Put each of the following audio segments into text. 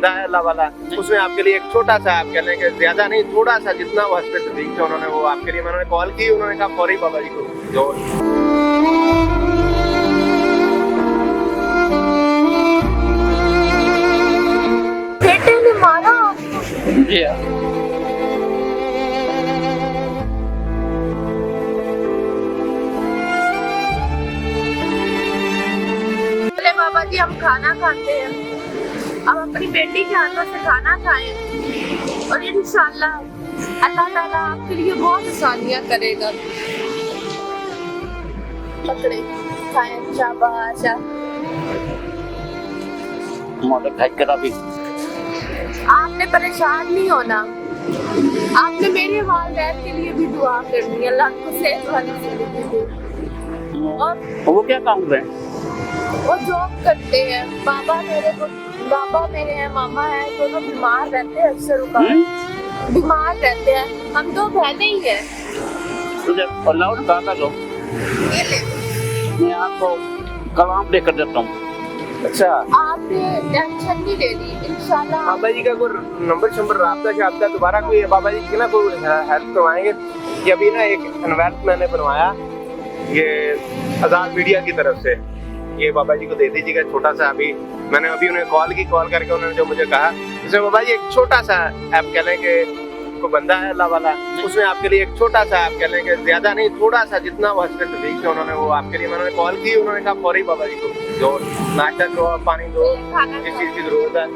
बंदा है अल्लाह वाला, उसने आपके लिए एक छोटा सा, आप कह लें कि ज्यादा नहीं, थोड़ा सा जितना वो हस्बे तदीक थे उन्होंने वो आपके लिए, मैंने कॉल की, उन्होंने कहा फौरी बाबा जी को जो बेटे ने मारा जी हाँ। बोले बाबा जी हम खाना खाते हैं, अब अपनी बेटी के हाथों से खाना खाएं और इंशाल्लाह अल्लाह ताला आपके लिए बहुत आसानियां करेगा। पकड़े खाएं, शाबाश। मालिक हज करा भी आपने परेशान नहीं होना, आपने मेरे वालिदैन के लिए भी दुआ करनी है, अल्लाह को सेहत वाली जिंदगी दे। और वो क्या काम कर रहे हैं? वो जॉब करते हैं, बाबा मेरे हैं, मामा है, दोनों बीमार रहते हैं, अक्सर बीमार रहते हैं। हम दो बहनें ही हैं। तुझे अल्लाह ने कहा लो, ये ले, मैं आपको कलाम लेकर देता हूँ। अच्छा आपने टेंशन नहीं लेनी, इंशाल्लाह। बाबा जी का कोई नंबर शंबर राब्ता शाब्ता दोबारा कोई है बाबा जी की ना, कोई हेल्प करवाएंगे कि अभी ना एक इन्वेस्ट मैंने बनवाया ये आजाद मीडिया की तरफ से, ये बाबा जी को दे दीजिएगा छोटा सा। अभी मैंने अभी उन्हें कॉल करके उन्होंने जो मुझे कहा, जैसे बाबा जी एक छोटा सा, आप कह लें कि कोई बंदा है अल्लाह वाला, उसने आपके लिए एक छोटा सा, आप कह लें कि ज्यादा नहीं, थोड़ा सा जितना वो हस्बे तदीक थे उन्होंने वो आपके लिए, मैंने कॉल की, उन्होंने कहा फौरी बाबा जी को जो नाश्ता दो, पानी दो, जिस चीज की जरूरत है।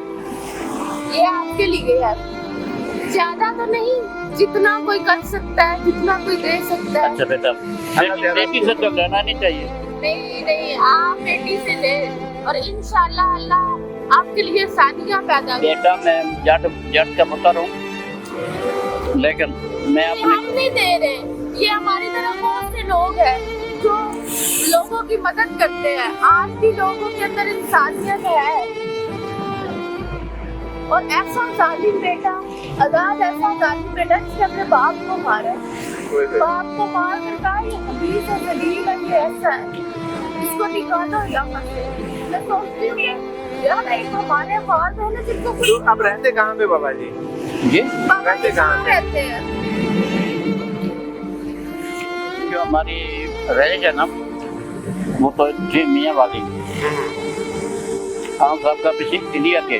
ये आपके लिए है, ज्यादा तो नहीं, जितना कोई कर सकता है, जितना कोई दे सकता है। अच्छा बेटा, बेटी से तो लेना नहीं चाहिए। नहीं, आप बेटी से ले और इंशाल्लाह अल्लाह आपके लिए आसानियां पैदा करेगा। बेटा मैं जट का बता रहा हूँ, लेकिन मैं ये अपने हम नहीं दे रहे, ये हमारी तरफ बहुत से लोग हैं जो लोगों की मदद करते हैं। आज भी लोगों के अंदर इंसानियत है। और ऐसा जालिम बेटा, आजाद ऐसा जालिम बेटा जिसने अपने बाप को मारा, बाप को मार कर कहा ये खबीस है, जलील है, ये ऐसा है, इसको निकालो यहाँ से। मैं सोचती हूँ यार एक हमारे बाहर बहने जिनको कुछ तो अब रहते कहाँ पे बाबा जी? जी बाबा जी रहते कहाँ पे? रहते हैं। जो हमारी रैज है ना, वो तो जी मियाँ वाली खान साहब का पीछे इंडिया के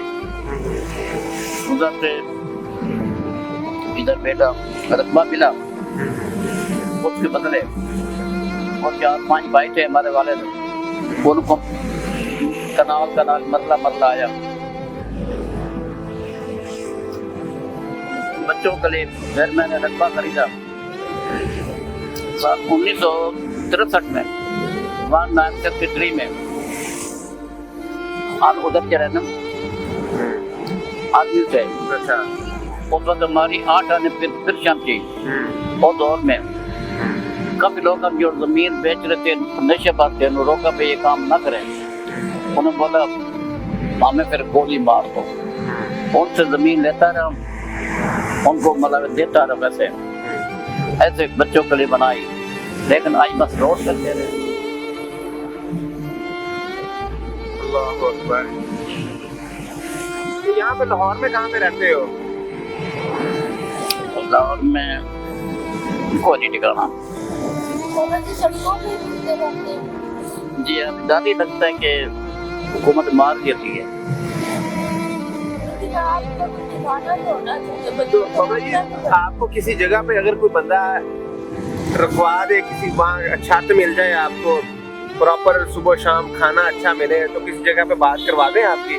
उधर से इधर बेटा रकबा मिला, उसके बदले और 4-5 भाई थे हमारे वाले, उनको कनाल मरला आया। बच्चों के लिए फिर मैंने रकबा खरीदा 1963 में, 1963 में। और उधर क्या रहना आदमी थे। अच्छा उस वक्त हमारी 8 आने फिर शांति और दौर में काफी लोग अब जो जमीन बेच रहे थे, नशे बात थे, रोका पे ये काम न करें। उन्होंने बोला हमें फिर गोली मार दो। उनसे जमीन लेता रहा, उनको मतलब देता रहा, वैसे ऐसे बच्चों के लिए बनाई, लेकिन आज बस रोड कर दे रहे। अल्लाहु अकबर। तो यहाँ पे लाहौर में कहाँ पे रहते हो? लाहौर में कोई नहीं ठिकाना। बाबा जी सड़कों पे घूमते रहते हैं। जी अब दादी लगता है कि हुकूमत मार देती है। लेकिन आपको कुछ ठिकाना तो होना चाहिए। तो बाबा जी आपको किसी जगह पे अगर कोई बंदा रखवा दे, किसी वहाँ छत मिल जाए, आपको प्रॉपर सुबह शाम खाना अच्छा मिले, तो किसी जगह पे बात करवा दें आपकी।